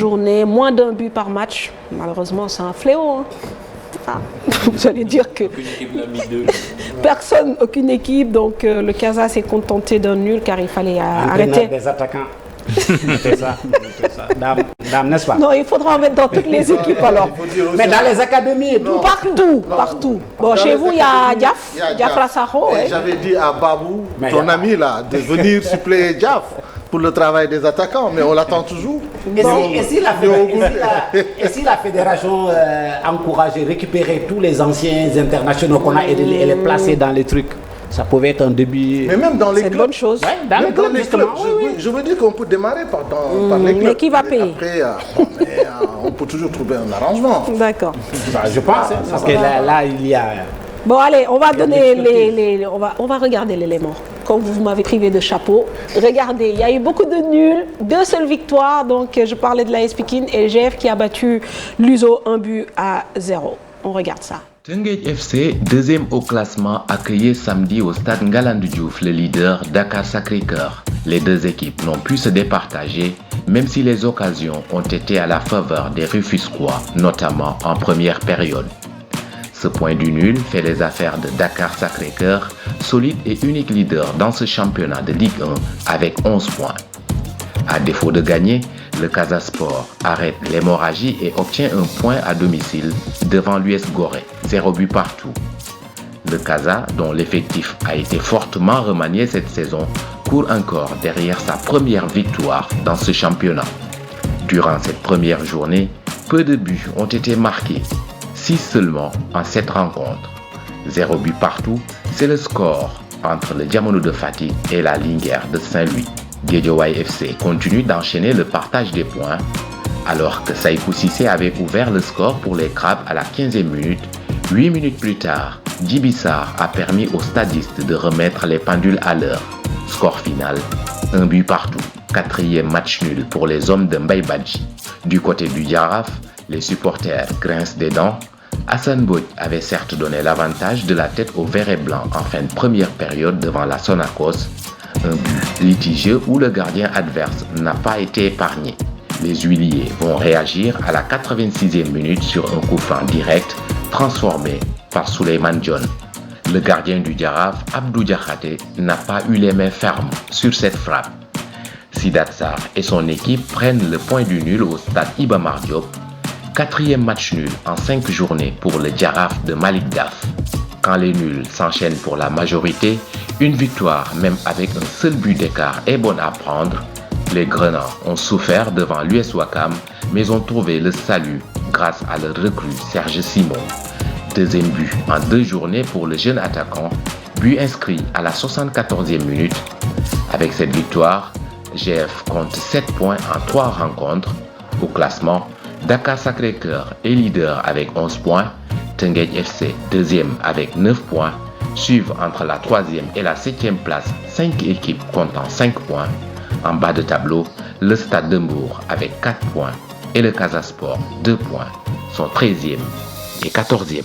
journée, moins d'1 but par match. Malheureusement, c'est un fléau. Hein. Ah, vous allez dire que personne, aucune équipe, donc le Casa s'est contenté d'un nul car il fallait arrêter. Des attaquants. C'est ça. Dame, n'est-ce pas? Non, il faudra en mettre dans toutes les équipes alors. Mais dans les académies et tout. Partout. Bon, chez vous, il y a Diaf Lassaro. J'avais dit à Babou, ton ami là, de venir suppléer Diaf pour le travail des attaquants, mais on l'attend toujours. Et si la fédération encourage et récupérer tous les anciens internationaux qu'on a et les placer dans les trucs, ça pouvait être un début. Mais même dans les clubs. C'est une bonne chose. Ouais, dans les clubs, je veux dire qu'on peut démarrer par les clubs. Mais qui va payer? Après, on peut toujours trouver un arrangement. D'accord. Je pense, parce que là, il y a... Bon, allez, on va donner on va regarder l'élément. Comme vous m'avez privé de chapeau, regardez, il y a eu beaucoup de nuls, 2 seules victoires. Donc, je parlais de l'AS Pikine et GF qui a battu l'USO 1-0. On regarde ça. Teungueth FC, deuxième au classement, accueillait samedi au stade Ngalandou Diouf le leader Dakar Sacré-Cœur. Les deux équipes n'ont pu se départager, même si les occasions ont été à la faveur des Rufisquois, notamment en première période. Ce point du nul fait les affaires de Dakar Sacré-Cœur, solide et unique leader dans ce championnat de Ligue 1 avec 11 points. À défaut de gagner, le Casa Sport arrête l'hémorragie et obtient un point à domicile devant l'US Gorée, 0 but partout. Le Casa, dont l'effectif a été fortement remanié cette saison, court encore derrière sa première victoire dans ce championnat. Durant cette première journée, peu de buts ont été marqués, 6 seulement en 7 rencontres. 0 but partout, c'est le score entre le Diamono de Fatick et la Linguère de Saint-Louis. Guédiawaye FC continue d'enchaîner le partage des points, alors que Saïkou Cissé avait ouvert le score pour les Crabes à la 15e minute. 8 minutes plus tard, Djiby Sarr a permis aux stadistes de remettre les pendules à l'heure. Score final, 1 but partout. 4e match nul pour les hommes de Mbaye Badji. Du côté du Jaraaf, les supporters grincent des dents. Hassan Mbodj avait certes donné l'avantage de la tête aux Verts et Blancs en fin de première période devant la Sonacos. Un but litigieux où le gardien adverse n'a pas été épargné. Les Huiliers vont réagir à la 86e minute sur un coup franc direct transformé par Souleymane Dione. Le gardien du Jaraaf, Abdou Diakhaté, n'a pas eu les mains fermes sur cette frappe. Sidat Sarr et son équipe prennent le point du nul au stade Iba Mar Diop. 4e match nul en 5 journées pour le Jaraaf de Malick Daf. Quand les nuls s'enchaînent pour la majorité, une victoire, même avec un seul but d'écart, est bonne à prendre. Les Grenats ont souffert devant l'US Ouakam, mais ont trouvé le salut grâce à leur recrue Serge Simon. 2e but en 2 journées pour le jeune attaquant, but inscrit à la 74e minute. Avec cette victoire, GF compte 7 points en 3 rencontres. Au classement, Dakar Sacré-Cœur est leader avec 11 points. Teungueth FC, 2e avec 9 points. Suivent entre la 3e et la 7e place 5 équipes comptant 5 points. En bas de tableau, le Stade de Mbour avec 4 points et le Casa Sport 2 points sont 13e et 14e.